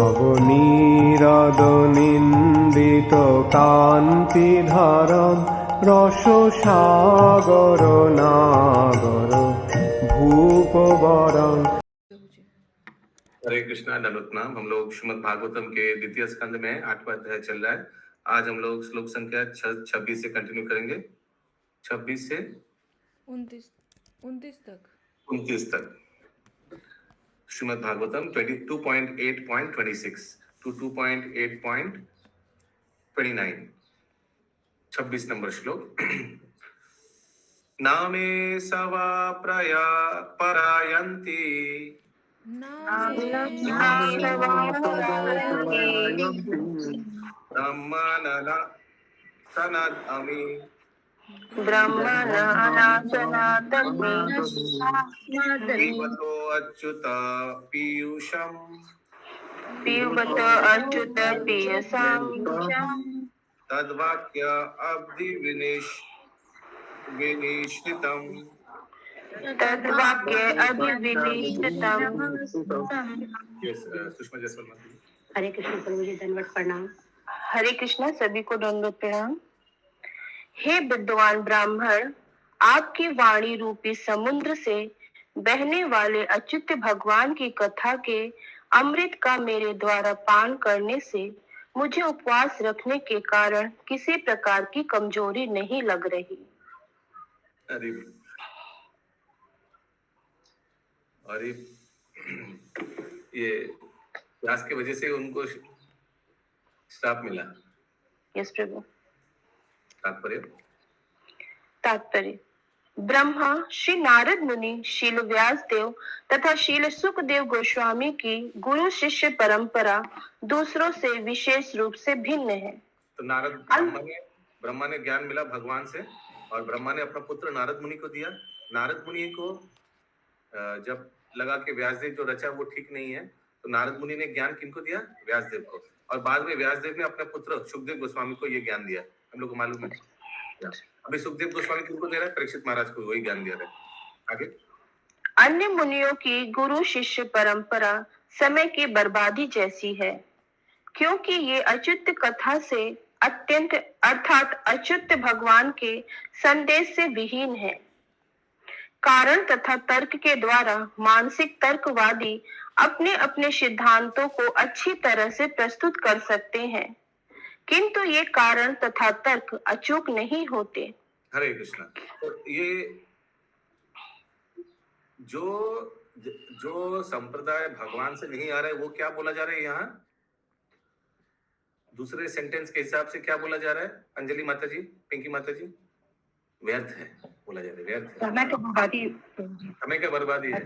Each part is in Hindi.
নবনীরদনিন্দিত কান্তিধারম রসসাগর নাগর ভূপবরং। हरे कृष्णा नरोत्तम। हम लोग श्रीमद् भागवतम के द्वितीय स्कंद में 8वां अध्याय चल रहा है। आज हम लोग श्लोक संख्या 26 से कंटिन्यू करेंगे। 26 से 29 तक 29 तक श्रीमद् भागवतम 22.8.26 to 2.8.29 26 नंबर श्लोक। नामे सवा प्रया परायन्ति ब्रह्मणा सनातमि पिबतो अच्युत पीयूषम् तद्वाक्य अब्धि विनिश्चितम्। सुषमा जयसवाल। हरे कृष्ण प्रभु जी, दंडवत प्रणाम। हरे कृष्णा, सभी को दंडवत प्रणाम। हे विद्वान ब्राह्मण, आपकी वाणी रूपी समुद्र से बहने वाले अच्युत भगवान की कथा के अमृत का मेरे द्वारा पान करने से मुझे उपवास रखने के कारण किसी प्रकार की कमजोरी नहीं लग रही। और ये व्यास की वजह से उनको श्राप मिला। यस प्रभु। तात्पर्य ब्रह्मा श्री नारद मुनि, शील व्यास देव तथा शील सुखदेव गोस्वामी की गुरु शिष्य परंपरा दूसरों से विशेष रूप से भिन्न है। तो ब्रह्मा ने ज्ञान मिला भगवान से, और ब्रह्मा ने अपना पुत्र नारद मुनि को दिया। नारद मुनि को जब लगा कि व्यासदेव जो रचा वो ठीक नहीं है, तो नारद मुनि ने ज्ञान किनको दिया? व्यासदेव को। और बाद में व्यासदेव ने अपने पुत्र सुखदेव गोस्वामी को ये ज्ञान दिया। हम लोग को मालूम है। अभी सुखदेव गोस्वामी किनको दे रहा है? परीक्षित महाराज को वही ज्ञान दिया रहा है। आगे अन्य मुनियों की गुरु शिष्य परंपरा समय की बर्बादी जैसी है, क्योंकि ये अच्युत कथा से अत्यंत अर्थात अच्युत भगवान के संदेश से विहीन है। कारण तथा तर्क के द्वारा मानसिक तर्कवादी अपने अपने सिद्धांतों को अच्छी तरह से प्रस्तुत कर सकते हैं, किंतु ये कारण तथा तर्क अचूक नहीं होते। हरे कृष्णा। तो ये जो संप्रदाय भगवान से नहीं आ रहा है, वो क्या बोला जा रहा है यहाँ? दूसरे सेंटेंस के हिसाब से क्या बोला जा रहा है? अंजलि माता जी, पिंकी माता जी, व्यर्थ है बोला जा रहा है। व्यर्थ है, समय का बर्बादी है।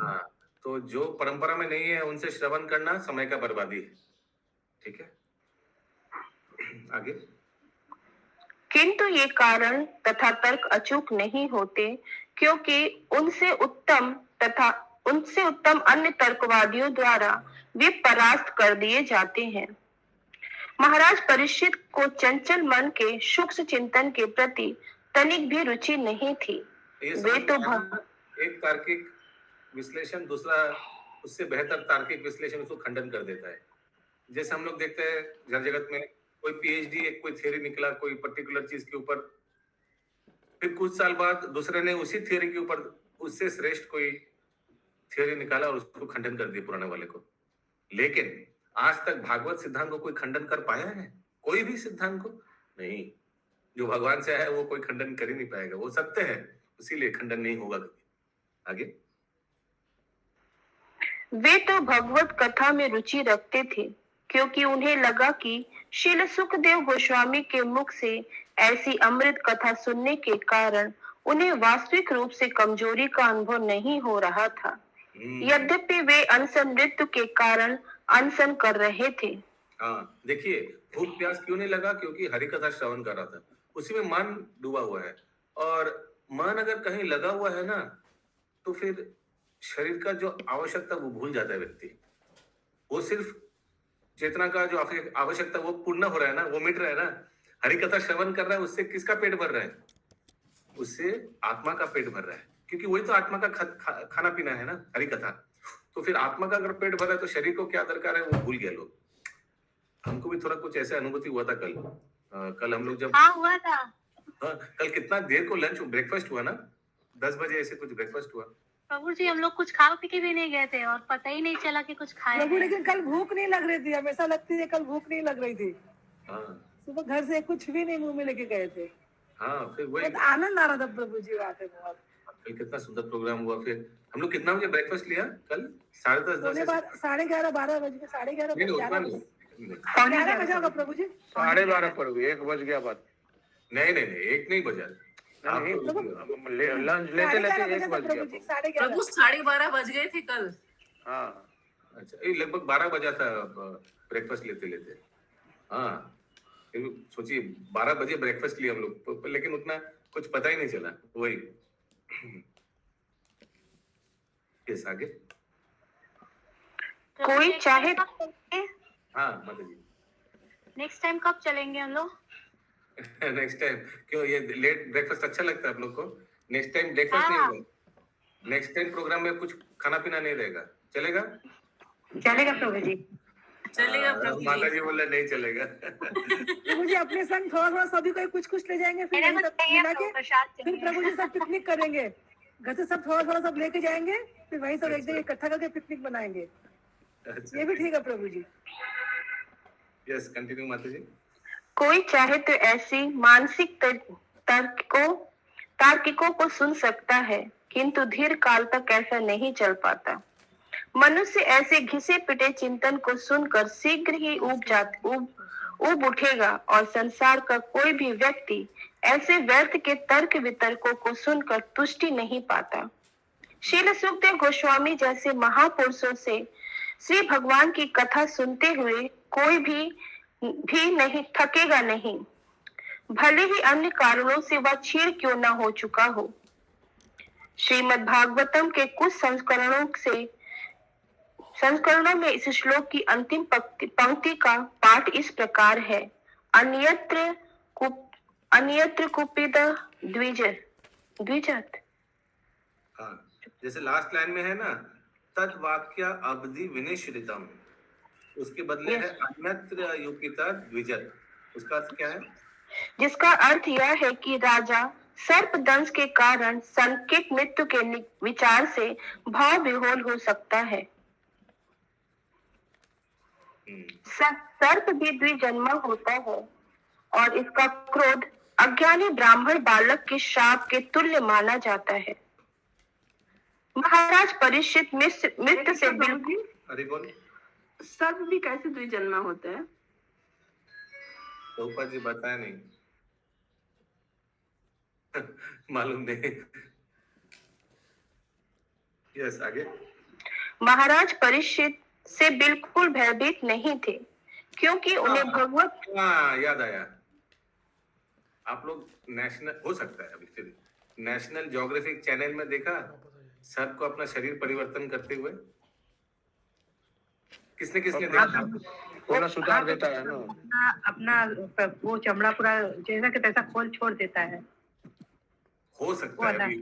हाँ, तो जो परंपरा में नहीं है उनसे श्रवण करना समय का बर्बादी है। ठीक है, आगे। किंतु ये कारण तथा तर्क अचूक नहीं होते, क्योंकि उनसे उत्तम अन्य तर्कवादियों द्वारा वे परास्त कर दिए जाते हैं। महाराज परीक्षित को चंचल मन के सूक्ष्म चिंतन के प्रति तनिक भी रुचि नहीं थी। वे तो एक तार्किक विश्लेषण दूसरा उससे बेहतर तार्किक विश्लेषण उसको खंडन कर देता है। जैसे हम लोग देखते हैं हर जगत में कोई पीएचडी, एक कोई थ्योरी निकला कोई पर्टिकुलर चीज के ऊपर, फिर कुछ साल बाद दूसरे ने उसी थ्योरी के ऊपर उससे श्रेष्ठ कोई थ्योरी निकाला और उसको खंडन कर दिया पुराने वाले को। लेकिन आज तक भागवत सिद्धांत को कोई खंडन कर पाया है? कोई भी सिद्धांत को नहीं। जो भगवान से है वो कोई खंडन कर ही नहीं पाएगा, वो सत्य है, इसीलिए खंडन नहीं होगा कभी। आगे। वे तो भगवत कथा में रुचि रखते थे, क्योंकि उन्हें लगा कि श्रील सुखदेव गोस्वामी के मुख से ऐसी अमृत कथा सुनने के कारण उन्हें वास्तविक रूप से कमजोरी का अनुभव नहीं हो रहा था। यद्यपि वे अनशन मृत्यु के कारण अनशन कर रहे थे। हाँ, देखिए भूख प्यास क्यों नहीं लगा? क्योंकि हरि कथा श्रवण कर रहा था, उसी में मन डूबा हुआ है। और मन अगर कहीं लगा हुआ है ना, तो फिर शरीर का जो आवश्यकता वो भूल जाता है व्यक्ति। वो सिर्फ चेतना का जो आवश्यकता वो पूर्ण हो रहा है ना, वो मिट रहा है ना। हरि कथा श्रवण कर रहा है, उससे किसका पेट भर रहा है? उससे आत्मा का पेट भर रहा है, क्योंकि वही तो आत्मा का खाना पीना है ना, हरि कथा। तो फिर आत्मा का अगर पेट भरा है तो शरीर को क्या दरकार है वो भूल गए लोग। हमको भी थोड़ा कुछ ऐसा अनुभूति हुआ था कल। कल हम लोग जब हाँ हुआ था। हाँ, कल कितना देर को लंच ब्रेकफास्ट हुआ ना, 10 बजे ऐसे कुछ ब्रेकफास्ट हुआ। प्रभु जी हम लोग कुछ खा पी के भी नहीं गए थे और पता ही नहीं चला कि कुछ खाए प्रभु हैं। लेकिन कल भूख नहीं लग रही थी, हमेशा लगती है कल भूख नहीं लग रही थी। हाँ सुबह घर से कुछ भी नहीं मुंह में लेके गए थे। हाँ, फिर वही बहुत आनंद आ रहा था प्रभु जी वहाँ पे बहुत। कल कितना सुंदर प्रोग्राम हुआ। फिर हम लोग कितना बजे ब्रेकफास्ट लिया कल? 10:30 पौने 10 साढ़े 11 12 बज गए, साढ़े 11 नहीं उतना 11 नहीं बजा होगा प्रभु जी। 12:30 पर हुई, 1 बज गया बात। नहीं नहीं नहीं, एक नहीं बजा। आप नहीं, तो- लंच लेते लेते 1 बज गया। प्रभु जी 11:30। प्रभु 12:30 बज गए थे कल। हाँ, अच्छा, ये लगभग 12 बजा था ब्रेकफास्ट लेते लेते। हाँ, फिर सोचिए 12 बजे ब्रेकफास्ट लिया हम लोग, लेकिन उतना कुछ पता ही नहीं चला। वही यस, आगे। कोई चाहे हाँ माता जी, नेक्स्ट टाइम कब चलेंगे हम लोग? नेक्स्ट टाइम क्यों ये लेट ब्रेकफास्ट अच्छा लगता है आप लोग को? नेक्स्ट टाइम ब्रेकफास्ट नहीं हाँ। होगा। नेक्स्ट टाइम प्रोग्राम में कुछ खाना पीना नहीं रहेगा, चलेगा? चलेगा प्रभु जी। चलेगा प्रभु माता जी। जी बोला नहीं चलेगा। प्रभु जी अपने संग थोड़ा थोड़ा सभी को कुछ कुछ ले जाएंगे, फिर मेरे वहीं को सब चाहिए मिला तो के प्रसाद फिर चाहिए। प्रभु जी सब पिकनिक करेंगे। घर से सब थोड़ा थोड़ा सब लेके जाएंगे, फिर वहीं सब एक जगह इकट्ठा करके पिकनिक बनाएंगे। ये भी ठीक है प्रभु जी। यस, कंटिन्यू माता जी। कोई चाहे तो ऐसी मानसिक तार्किकों को सुन सकता है, किंतु दीर्घ काल तक ऐसा नहीं चल पाता। मनुष्य ऐसे घिसे पिटे चिंतन को सुनकर शीघ्र ही ऊब उठेगा और संसार का कोई भी व्यक्ति ऐसे व्यर्थ के तर्क वितर्कों को सुनकर तुष्टि नहीं पाता। श्रील सुखदेव गोस्वामी जैसे महापुरुषों से श्री भगवान की कथा सुनते हुए कोई भी नहीं थकेगा नहीं, भले ही अन्य कारणों से वह क्षीण क्यों न हो चुका हो। श्रीमद् भागवतम के कुछ संस्करणों में इस श्लोक की अंतिम पंक्ति का पाठ इस प्रकार है। अन्यत्र कुपित द्विजत। हाँ, जैसे लास्ट लाइन में है ना, तद वाक्य अवधि विनिश्रितम, उसके बदले है अन्यत्र युपिता द्विजत। उसका अर्थ क्या है? जिसका अर्थ यह है कि राजा सर्पदंश के कारण संकित मृत्यु के विचार से भाव विह्वल हो सकता है। सर्प भी द्विजन्मा होता है और इसका क्रोध अज्ञानी ब्राह्मण बालक के श्राप के तुल्य माना जाता है। महाराज परीक्षित मित्र से बिल्कुल। अरे बोल, सर्प भी कैसे द्विजन्मा होता है? प्रभुपाद जी बताया नहीं। मालूम नहीं। यस, आगे। महाराज परीक्षित से बिल्कुल भयभीत नहीं थे, क्योंकि उन्हें भगवत। हाँ, याद आया। आप लोग नेशनल हो सकता है अभी फिर नेशनल ज्योग्राफिक चैनल में देखा सर्प को अपना शरीर परिवर्तन करते हुए? किसने किसने देखा? थोड़ा सुधार देता है ना। अपना वो चमड़ा पूरा जैसा कि तैसा खोल छोड़ देता है। हो सकता है अभी।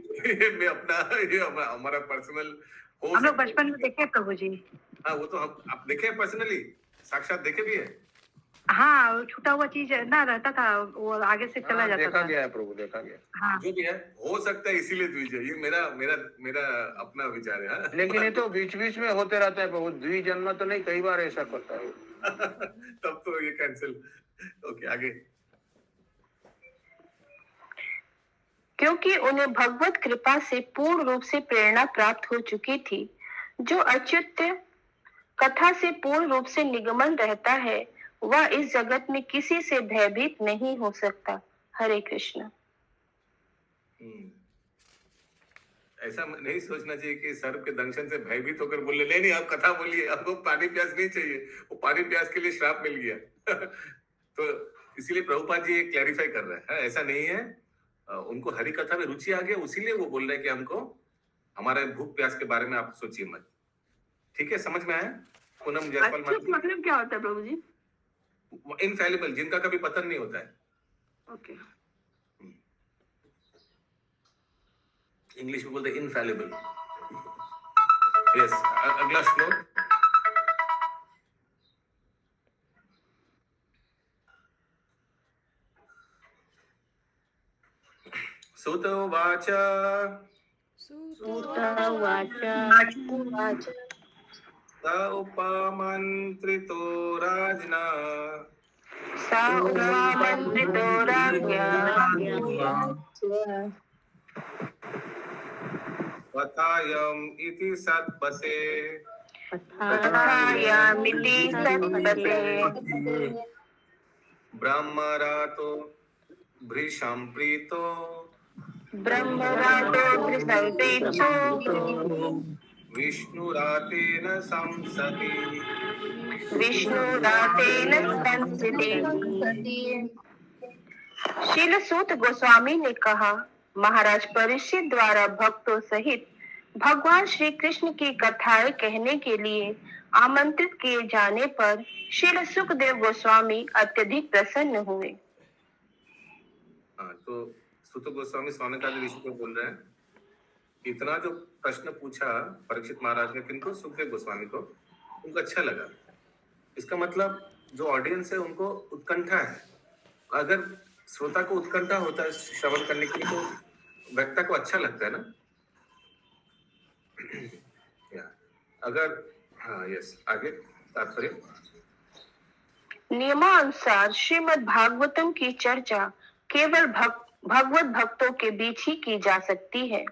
मैं अपना ये हमारा पर्सनल हो हम लोग सकता है। बचपन में देखे प्रभु जी। हाँ, वो तो हम आप देखे पर्सनली, साक्षात देखे भी है। हाँ, वो छूटा हुआ चीज ना रहता था, वो आगे से चला हाँ, जाता देखा था। गया है प्रभु, देखा गया। हाँ, जो भी है हो सकता है, इसीलिए द्विज है। ये मेरा मेरा मेरा अपना विचार है। हाँ? लेकिन ये तो बीच बीच में होते रहता है प्रभु, द्विजन्म तो नहीं, कई बार ऐसा करता है। तब तो ये कैंसिल। ओके, आगे। क्योंकि उन्हें भगवत कृपा से पूर्ण रूप से प्रेरणा प्राप्त हो चुकी थी। जो अच्युत कथा से पूर्ण रूप से निगमन रहता है, वह इस जगत में किसी से भयभीत नहीं हो सकता। हरे कृष्ण। ऐसा नहीं सोचना चाहिए कि सर्प के दंशन से भयभीत होकर बोल रहे नहीं आप कथा बोलिए, आपको पानी प्यास नहीं चाहिए, वो पानी प्यास के लिए श्राप मिल गया। तो इसीलिए प्रभुपाद जी ये क्लैरिफाई कर रहे हैं, ऐसा नहीं है। उनको हरि कथा में रुचि आ गया, उसीलिए वो बोल रहे हैं कि हमको हमारे भूख प्यास के बारे में आप सोचिए मत। ठीक है, समझ में आया? पूनम जयपाल मतलब क्या होता है प्रभु जी? इनफैलिबल, जिनका कभी पतन नहीं होता है। ओके। इंग्लिश में बोलते इनफैलिबल। यस, अगला श्लोक। सूत उवाच स उपमन्त्रितो राजना सा उपमन्त्रितो राज्ञा कथायम् इति सत्पते कथायामिति सत्पते ब्रह्मरातो भृशम्प्रीतो ब्रह्मरातो भृशम्प्रीतो विष्णुरातेन संसति। विष्णुरातेन संस्थिति। शील सूत गोस्वामी ने कहा, महाराज परीक्षित द्वारा भक्तों सहित भगवान श्री कृष्ण की कथाएं कहने के लिए आमंत्रित किए जाने पर शील सुखदेव गोस्वामी अत्यधिक प्रसन्न हुए। हाँ, तो सुत गोस्वामी स्वामी का ऋषि को बोल रहे हैं, इतना जो प्रश्न पूछा परीक्षित महाराज ने किनको, सुखदेव गोस्वामी को, उनको अच्छा लगा। इसका मतलब जो ऑडियंस है उनको उत्कंठा है। अगर श्रोता को उत्कंठा होता है श्रवण करने के लिए तो वक्ता को अच्छा लगता है ना। अगर हाँ यस, आगे तात्पर्य। नियमानुसार श्रीमद् भागवतम की चर्चा केवल भगवत भक्तों के बीच ही की जा सकती है।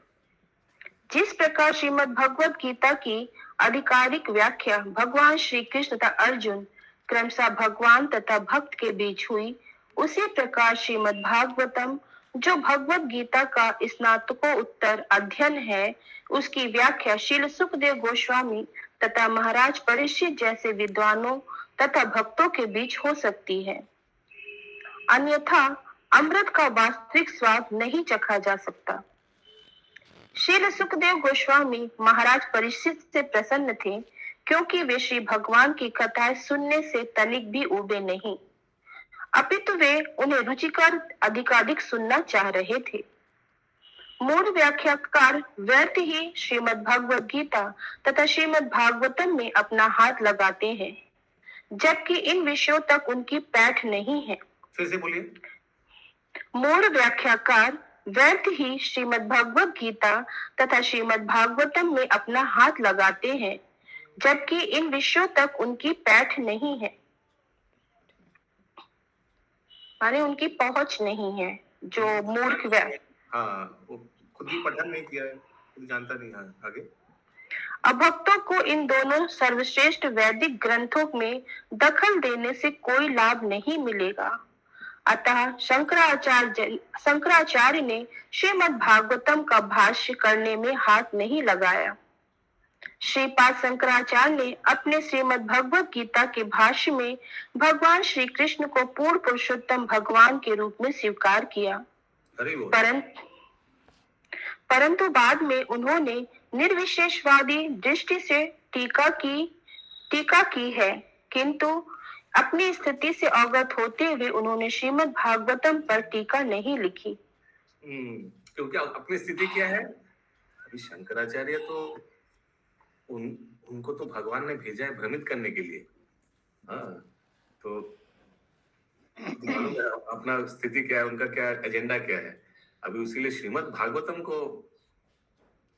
जिस प्रकार श्रीमद् भगवत गीता की आधिकारिक व्याख्या भगवान श्री कृष्ण तथा अर्जुन क्रमशः भगवान तथा भक्त के बीच हुई, उसी प्रकार श्रीमद् भागवतम जो भगवत गीता का स्नातकोत्तर अध्ययन है, उसकी व्याख्या शील सुखदेव गोस्वामी तथा महाराज परीक्षित जैसे विद्वानों तथा भक्तों के बीच हो सकती है। अन्यथा अमृत का वास्तविक स्वाद नहीं चखा जा सकता। शील सुखदेव गोस्वामी महाराज परीक्षित से प्रसन्न थे, क्योंकि वे श्री भगवान की कथाएं सुनने से तनिक भी उबे नहीं, अपितु वे उन्हें रुचिकर अधिकाधिक सुनना चाह रहे थे। मूल व्याख्याकार व्यर्थ ही श्रीमद् भगवत गीता तथा श्रीमद् भागवतम में अपना हाथ लगाते हैं, जबकि इन विषयों तक उनकी पैठ नहीं है। फिर से बोलिए। मूल व्याख्याकार व्यर्थ ही श्रीमद् भगवत गीता तथा श्रीमद् भागवतम में अपना हाथ लगाते हैं, जबकि इन विषयों तक उनकी पैठ नहीं है, माने उनकी पहुंच नहीं है। जो मूर्ख हाँ, वो खुद ही पठन नहीं किया है, खुद जानता नहीं है। आगे। अभक्तों को इन दोनों सर्वश्रेष्ठ वैदिक ग्रंथों में दखल देने से कोई लाभ नहीं मिलेगा। अतः शंकराचार्य ने श्रीमद् भागवतम का भाष्य करने में हाथ नहीं लगाया। श्रीपाद शंकराचार्य ने अपने श्रीमद् भगवत गीता के भाष्य में भगवान श्री कृष्ण को पूर्ण पुरुषोत्तम भगवान के रूप में स्वीकार किया, परंतु बाद में उन्होंने निर्विशेषवादी दृष्टि से टीका की है, किंतु अपनी स्थिति से अवगत होते हुए उन्होंने श्रीमद् भागवतम पर टीका नहीं लिखी। क्योंकि अपनी स्थिति क्या है, अभी शंकराचार्य तो उनको तो भगवान ने भेजा है भ्रमित करने के लिए। हाँ, तो अपना स्थिति क्या है, उनका क्या एजेंडा क्या है, अभी उसी लिए श्रीमद् भागवतम को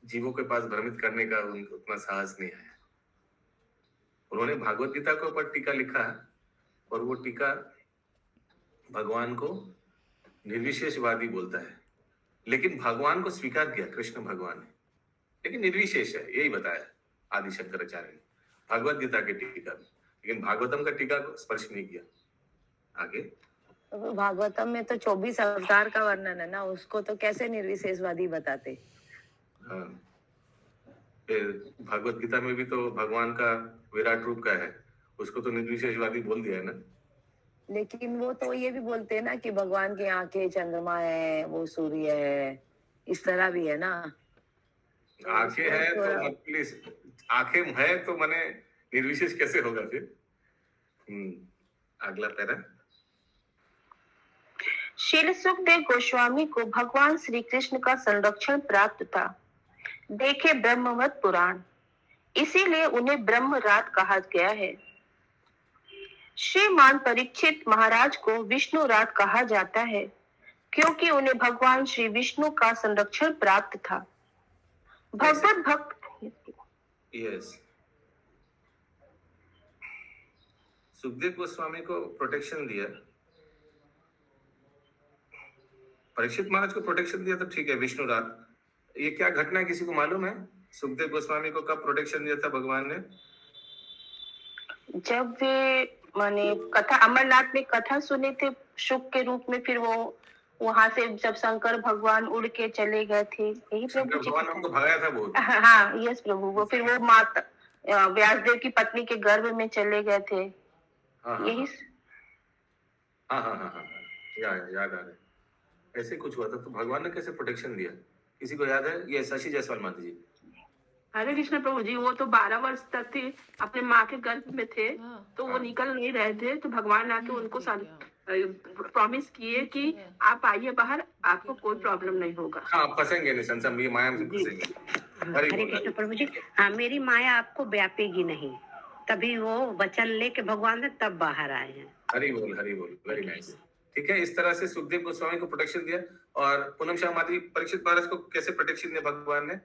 जीवों के पास भ्रमित करने का उनको उतना साहस नहीं आया। उन्होंने भागवत गीता के ऊपर टीका लिखा है, और वो टीका भगवान को निर्विशेषवादी बोलता है, लेकिन भगवान को स्वीकार किया कृष्ण भगवान ने, लेकिन निर्विशेष है, यही बताया आदि शंकराचार्य ने भागवत गीता के टीका में, लेकिन भागवतम का टीका को स्पर्श नहीं किया। आगे। तो भागवतम में तो 24 अवतार का वर्णन है ना, उसको तो कैसे निर्विशेषवादी बताते। हाँ, भागवत गीता में भी तो भगवान का विराट रूप का है, उसको तो निर्विशेषवादी बोल दिया है ना। लेकिन वो तो ये भी बोलते हैं ना कि भगवान की आंखें चंद्रमा है, वो सूर्य है, इस तरह भी है ना। आंखें है तो आंखें है तो माने निर्विशेष कैसे होगा फिर। अगला पैरा। शील सुखदेव गोस्वामी को भगवान श्री कृष्ण का संरक्षण प्राप्त था। देखे ब्रह्मवत पुराण। इसीलिए उन्हें ब्रह्म रात कहा गया है। श्रीमान परीक्षित महाराज को विष्णु रात कहा जाता है क्योंकि उन्हें भगवान श्री विष्णु का संरक्षण प्राप्त था। भगवत भक्त यस, सुखदेव गोस्वामी को प्रोटेक्शन दिया, परीक्षित महाराज को प्रोटेक्शन दिया तो ठीक है, विष्णु रात। ये क्या घटना है, किसी को मालूम है? सुखदेव गोस्वामी को कब प्रोटेक्शन दिया था भगवान ने? जब वे माने कथा अमरनाथ में कथा सुने थे शुक के रूप में, फिर वो वहां से जब शंकर भगवान उड़ के चले गए थे, यही शंकर प्रभु जी भगवान ने उनको भगाया था बहुत। हाँ यस प्रभु, वो फिर वो माता व्यासदेव की पत्नी के गर्भ में चले गए थे। हाँ हाँ यही हाँ हाँ हाँ हाँ, याद आ रहा है, ऐसे कुछ हुआ था। तो भगवान ने कैसे प्रोटेक्शन दिया, किसी को याद है? ये शशि जायसवाल माता जी। हरे कृष्ण प्रभु जी, वो तो 12 वर्ष तक थे अपने माँ के गर्भ में थे, तो वो निकल नहीं रहे थे, तो भगवान आके उनको प्रॉमिस किए कि आप आइए बाहर, आपको कोई प्रॉब्लम नहीं होगा। हाँ, फंसेंगे नहीं संसार, ये माया में फंसेंगे। हरि हरे बोल, कृष्ण प्रभु जी। हाँ, मेरी माया आपको व्यापेगी नहीं, तभी वो वचन लेके भगवान ने तब बाहर आए हैं। हरि बोल, वेरी नाइस। ठीक है, इस तरह से सुखदेव गोस्वामी को प्रोटेक्शन दिया। और पूनम शाह माता जी, परीक्षित महाराज को कैसे प्रोटेक्शन दिया भगवान ने?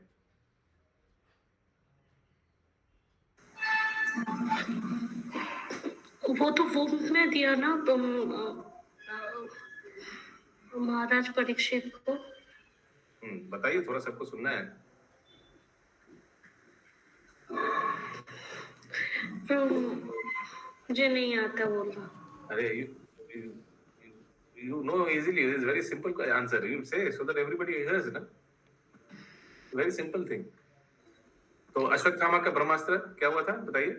वो तो वो में दिया ना महाराज परीक्षित को। बताइए, थोड़ा सबको सुनना है। मुझे नहीं आता बोलना। अरे you know easily, it is very simple answer, you say so that everybody hears na, very simple thing। तो अश्वत्थामा का ब्रह्मास्त्र क्या हुआ था, बताइए।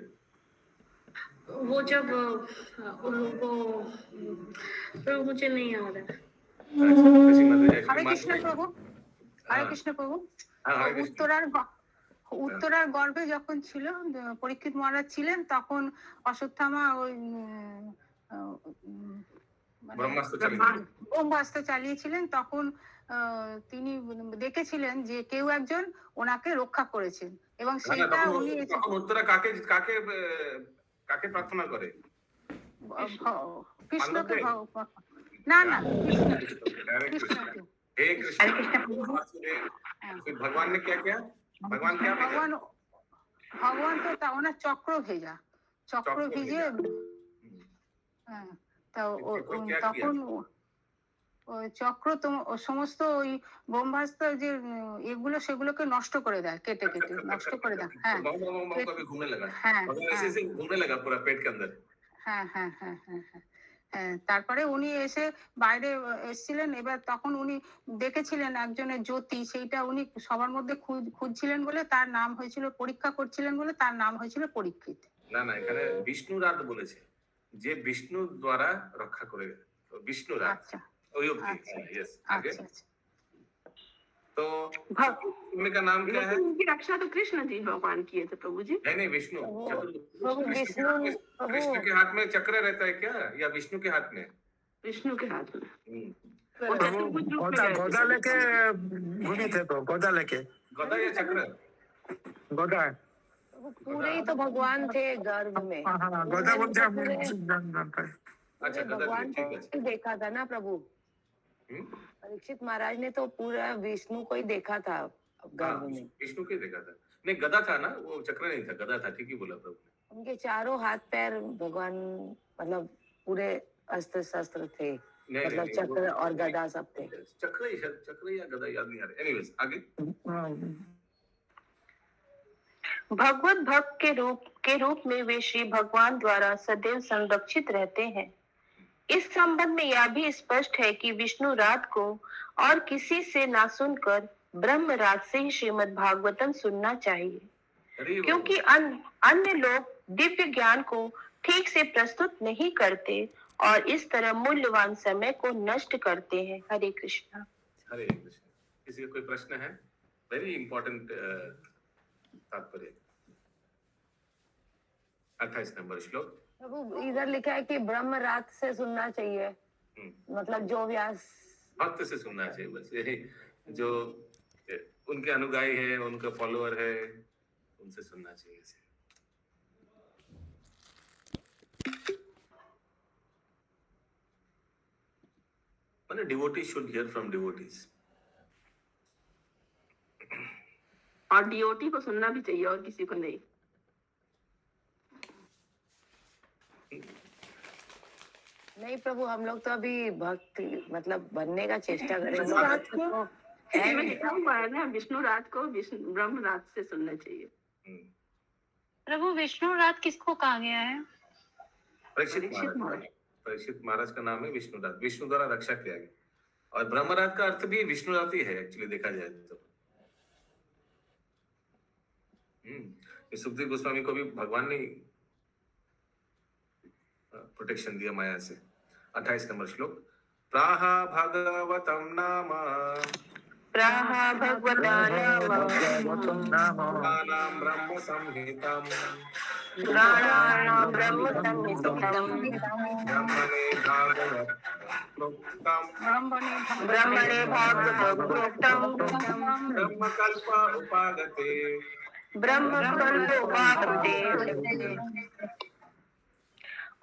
वो जब उनको तो मुझे नहीं आ रहा। हरे कृष्ण प्रभु, हरे कृष्ण प्रभु। উত্তরার গর্ভে যখন ছিল পরীক্ষিত মহারাজ ছিলেন, তখন অশ্বত্থামা ওই ব্রহ্মাস্ত্র চালিয়েছিলেন। তখন তিনি দেখেছিলেন যে কেউ একজন ওনাকে রক্ষা করেছেন, এবং সেটা উনি উত্তরা কাকে কাকে কাকে প্রার্থনা করে? কৃষ্ণকে। না না, কৃষ্ণকে। हे कृष्ण, फिर भगवान ने क्या किया? भगवान क्या भेजा? ভগবান তো ওনার চক্র ভেজা, চক্র ভিজে তখন ওই চক্র তো সমস্ত ওই ব্রহ্মাস্ত্র যে এগুলো সেগুলোকে নষ্ট করে দেয়, কেটে কেটে নষ্ট করে দেয়। হ্যাঁ, घूमने लगा। হ্যাঁ ऐसे घूमने लगा पूरा पेट के अंदर। হ্যাঁ হ্যাঁ হ্যাঁ হ্যাঁ হ্যাঁ। তারপরে উনি এসে বাইরে এসেছিলেন, এবার তখন উনি দেখেছিলেন একজনের জ্যোতি, সেইটা উনি সবার মধ্যে খুঁজছিলেন বলে তার নাম হয়েছিল, পরীক্ষা করছিলেন বলে তার নাম হয়েছিল পরীক্ষিত। না না, এখানে বিষ্ণু রাত বলেছে, যে বিষ্ণু দ্বারা রক্ষা করে, বিষ্ণু রাত। আচ্ছা ওই অবধি। यस, आगे। আচ্ছা। तो उनका नाम क्या है? उनकी रक्षा तो कृष्ण जी भगवान किए थे प्रभु जी। नहीं विष्णु। विष्णु कृष्ण के हाथ में चक्र रहता है क्या, या विष्णु के हाथ में? विष्णु के हाथ में। गदा लेके घूमे थे, तो गदा लेके, गदा या चक्र? गदा। पूरे ही तो भगवान थे गर्भ में। गदा बोलते हैं। अच्छा, गदा, भगवान ठीक है। को देखा था ना प्रभु। परीक्षित महाराज ने तो पूरा विष्णु को ही देखा था गर्भ में। विष्णु को ही देखा था। नहीं, गदा था ना, वो चक्र नहीं था, गदा था। ठीक ही बोला प्रभु ने। उनके चारों हाथ पैर भगवान, मतलब पूरे अस्त्र शस्त्र थे, मतलब चक्र और गदा सब थे। चक्र या गदा याद नहीं आ रहा। एनीवेज, आगे। भगवत भक्त के रूप में वे श्री भगवान द्वारा सदैव संरक्षित रहते हैं। इस संबंध में यह भी स्पष्ट है कि विष्णु रात को और किसी से ना सुनकर ब्रह्म रात से ही श्रीमद् भागवतम सुनना चाहिए, क्योंकि अन्य लोग दिव्य ज्ञान को ठीक से प्रस्तुत नहीं करते और इस तरह मूल्यवान समय को नष्ट करते हैं। हरे कृष्ण। हरे कृष्ण। किसी का कोई प्रश्न है? वेरी इंपॉर्टेंट तात्पर्य। 28 नंबर श्लोक। प्रभु इधर लिखा है कि ब्रह्म रात से सुनना चाहिए, मतलब जो व्यास भक्त से सुनना चाहिए, बस यही, जो उनके अनुगामी है, उनका फॉलोअर है, उनसे सुनना चाहिए इसे। माने devotees should hear from devotees. और डीओटी को सुनना भी चाहिए और किसी को नहीं। नहीं प्रभु, हम लोग तो अभी भक्त मतलब बनने का चेष्टा करेंगे। रात को इसमें लिखा हुआ है ना, विष्णु रात को विष्णु ब्रह्म रात से सुनना चाहिए। प्रभु विष्णु रात किसको कहा गया है? परीक्षित महाराज का नाम है विष्णु रात, विष्णु द्वारा रक्षा किया गया। और ब्रह्म रात का अर्थ भी विष्णु रात ही है एक्चुअली देखा जाए तो। सुखदेव गोस्वामी को भी भगवान ने प्रोटेक्शन दिया माया से। 28 नंबर श्लोक। प्राह भगवतम नाम प्राणानां ब्रह्म संहितम् ब्रह्मणे भागवत प्रोक्तम् ब्रह्मकल्प उपागते।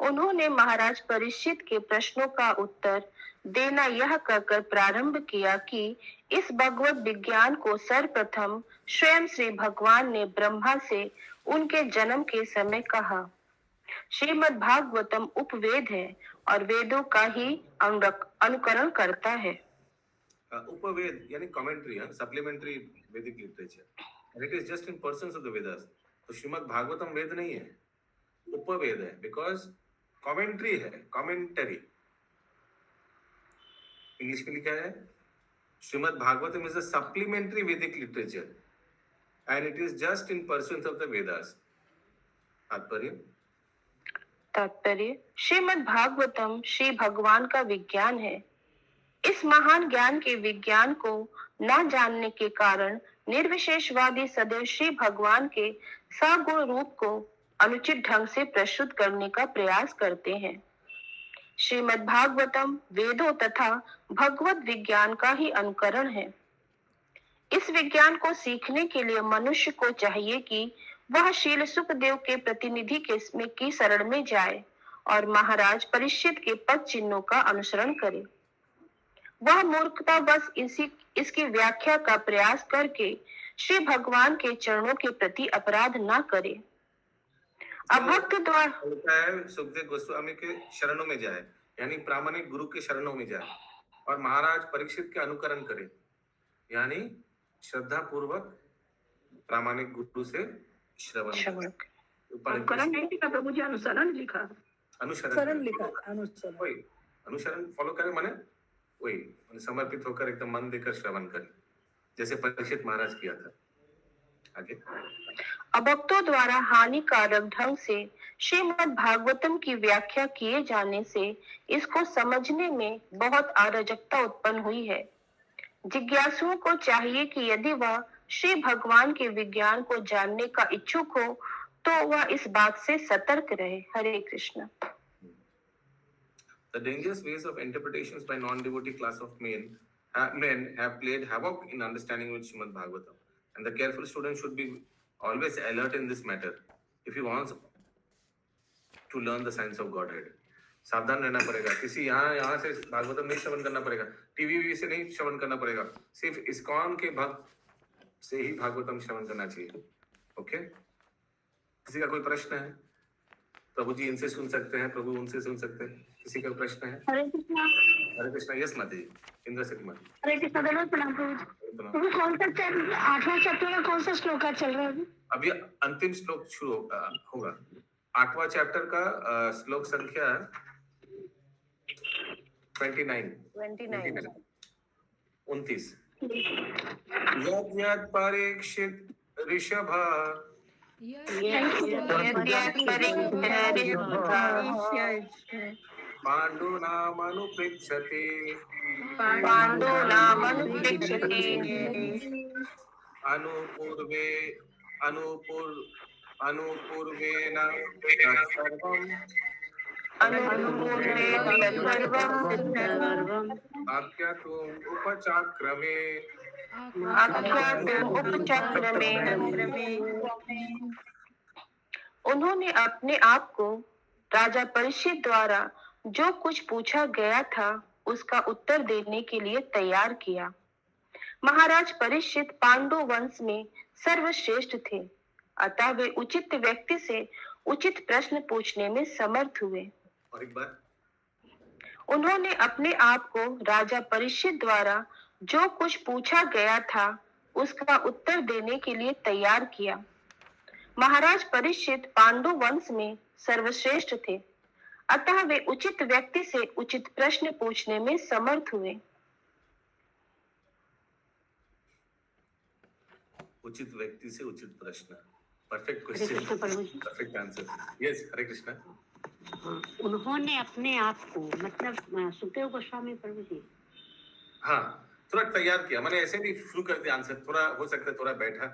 उन्होंने महाराज परीक्षित के प्रश्नों का उत्तर देना यह कहकर प्रारंभ किया कि इस भगवत विज्ञान को सर्वप्रथम स्वयं श्री भगवान ने ब्रह्मा से उनके जन्म के समय कहा। श्रीमद् भागवतम उपवेद है और वेदों का ही अनुकरण करता है। उपवेद यानी commentary, supplementary Vedic literature, and it is just in persons of the Vedas। तो श्रीमद् भागवतम वेद नहीं है, उपवेद है, बिकॉज कमेंट्री है, कमेंटरी। इंग्लिश में लिखा है Shrimad Bhagavatam is a supplementary Vedic literature and it is just in persons of the Vedas. तात्पर्य श्रीमद् भागवतम श्री भगवान का विज्ञान है। इस महान ज्ञान के विज्ञान को न जानने के कारण निर्विशेषवादी सदैव श्री भगवान के सगुण रूप को अनुचित ढंग से प्रस्तुत करने का प्रयास करते हैं। श्रीमद् भागवतम वेदों तथा भगवत विज्ञान का ही अनुकरण है। इस विज्ञान को सीखने के लिए मनुष्य को चाहिए कि वह शील सुखदेव के प्रतिनिधि की शरण में जाए और महाराज परीक्षित के पद चिन्हों का अनुसरण करे। वह मूर्खतावश इसकी व्याख्या का प्रयास करके श्री भगवान के चरणों के प्रति अपराध न करे। अभक्त द्वारा सुखदेव गोस्वामी के शरणों में जाए, यानी प्रामाणिक गुरु के शरणों में जाए और महाराज परीक्षित के अनुकरण करे, यानी श्रद्धा पूर्वक प्रामाणिक गुरु से श्रवण। अनुकरण नहीं लिखा प्रभु जी, अनुसरण लिखा। अनुसरण लिखा, अनुसरण फॉलो करे, माने वही समर्पित होकर एकदम मन देकर श्रवण करे, जैसे परीक्षित महाराज किया था। आगे अभक्तों द्वारा हानिकारक ढंग से श्रीमद् भागवतम की व्याख्या किए जाने से इसको समझने में बहुत अराजकता उत्पन्न हुई है। जिज्ञासुओं को चाहिए कि यदि वह श्री भगवान के विज्ञान को जानने का इच्छुक हो तो वह इस बात से सतर्क रहे। हरे Krishna. The dangerous ways of interpretations by non-devotee class of men have played havoc in understanding with Srimad Bhagavatam, and the careful student should be always alert in this matter if he wants to learn the science of Godhead. सावधान रहना पड़ेगा, किसी यहाँ से भागवतम नहीं श्रवण करना पड़ेगा, टीवी से नहीं श्रवण करना पड़ेगा, सिर्फ इस्कॉन के भक्त से ही भागवतम श्रवण करना चाहिए। ओके, किसी का कोई प्रश्न है? प्रभु जी इनसे सुन सकते हैं, प्रभु उनसे सुन सकते हैं। किसी का प्रश्न है? हरे कृष्णा। हरे कृष्णा। यस माता जी, इंद्र से कुमार। हरे कृष्णा। धन्यवाद। प्रणाम प्रभु जी। कौन सा 8वां चैप्टर का कौन सा श्लोक चल रहा है अभी? अंतिम श्लोक शुरू होगा। 8वां चैप्टर का श्लोक संख्या 29 यद्यत् परीक्षित ऋषभ पाण्डूनामनुपृच्छते अनुपूर्वेण तत्सर्वम् आख्यातुम् उपचाक्रमे आख्यात उपचक्र में उन्होंने अपने आप को राजा परीक्षित द्वारा जो कुछ पूछा गया था उसका उत्तर देने के लिए तैयार किया। महाराज परीक्षित पांडु वंश में सर्वश्रेष्ठ थे, अतः वे उचित व्यक्ति से उचित प्रश्न पूछने में समर्थ हुए। और एक बार उन्होंने अपने आप को राजा परीक्षित द्वारा जो कुछ पूछा गया था उसका उत्तर देने के लिए तैयार किया। महाराज परीक्षित पांडु वंश में सर्वश्रेष्ठ थे, अतः वे उचित व्यक्ति से उचित प्रश्न पूछने में समर्थ हुए। उचित व्यक्ति से उचित प्रश्न, perfect question, perfect answer. Yes, Hare Krishna. हाँ, उन्होंने अपने आप को मतलब सुखदेव गोस्वामी प्रभु जी, हाँ, थोड़ा तैयार किया, मैंने ऐसे नहीं शुरू कर दिया आंसर, थोड़ा हो सकता है थोड़ा बैठा,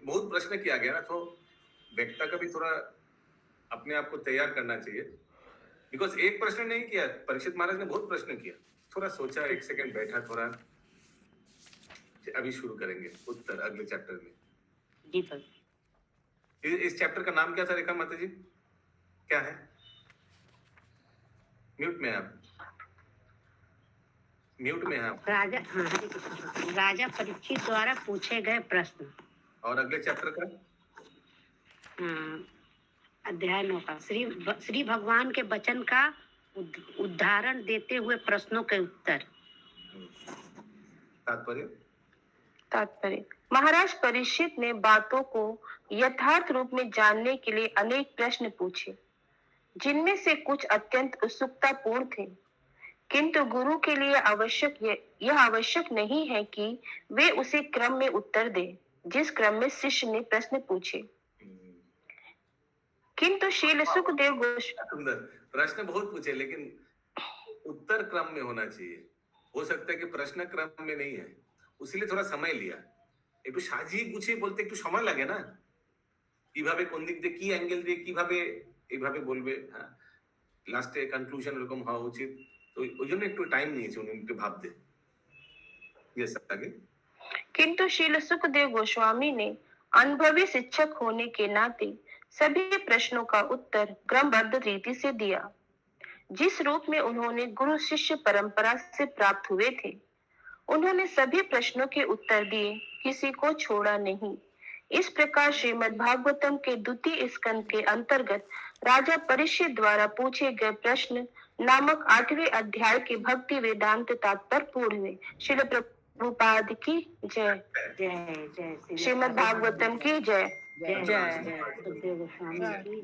बहुत प्रश्न किया गया ना, तो व्यक्ता का भी थोड़ा अपने आप को तैयार करना चाहिए। बिकॉज एक प्रश्न नहीं किया, परीक्षित महाराज ने बहुत प्रश्न किया, थोड़ा सोचा, एक सेकंड बैठा, थोड़ा अभी शुरू करेंगे उत्तर अगले चैप्टर में। दीपक, इस चैप्टर का नाम क्या था रेखा माता जी, क्या है? म्यूट में आप, म्यूट में आप। राजा, हाँ, हरे कृष्ण, राजा परीक्षित द्वारा पूछे गए प्रश्न। और अगले चैप्टर का अध्याय 9 का श्री भगवान के वचन का उदाहरण देते हुए प्रश्नों के उत्तर। तात्पर्य महाराज परीक्षित ने बातों को यथार्थ रूप में जानने के लिए अनेक प्रश्न पूछे, जिनमें से कुछ अत्यंत उत्सुकतापूर्ण थे, किंतु गुरु के लिए यह आवश्यक नहीं है कि वे उसी क्रम में उत्तर दे जिस क्रम में शिष्य ने प्रश्न पूछे। किंतु शील सुखदेव गोस्वामी प्रश्न बहुत पूछे, लेकिन उत्तर क्रम में होना चाहिए। हो सकता है कि प्रश्न क्रम में नहीं है, उसीलिए थोड़ा समय लिया। একটু সাজিয়ে গুছিয়ে বলতে একটু সময় লাগে না, কিভাবে কোন দিক দিয়ে কি অ্যাঙ্গেল দিয়ে কিভাবে এইভাবে বলবে, হ্যাঁ, লাস্টে কনক্লুশন এরকম হওয়া উচিত, তো ওই জন্য একটু টাইম নিয়েছে উনি একটু भावते। यस, आगे। किंतु शील सुखदेव गोस्वामी ने अनुभवी शिक्षक होने के नाते सभी प्रश्नों का उत्तर क्रमबद्ध रीति से दिया, जिस रूप में उन्होंने गुरु शिष्य परंपरा से प्राप्त हुए थे। उन्होंने सभी प्रश्नों के उत्तर दिए, किसी को छोड़ा नहीं। इस प्रकार श्रीमद् भागवतम के द्वितीय स्कंद के अंतर्गत राजा परीक्षित द्वारा पूछे गए प्रश्न नामक 8वें अध्याय के भक्ति वेदांत तात्पर्य पूर्ण हुए। श्रील प्रभुपाद की जय। जय जय श्रीमद् भागवतम की जय। जय जय सुखदेव गोस्वामी की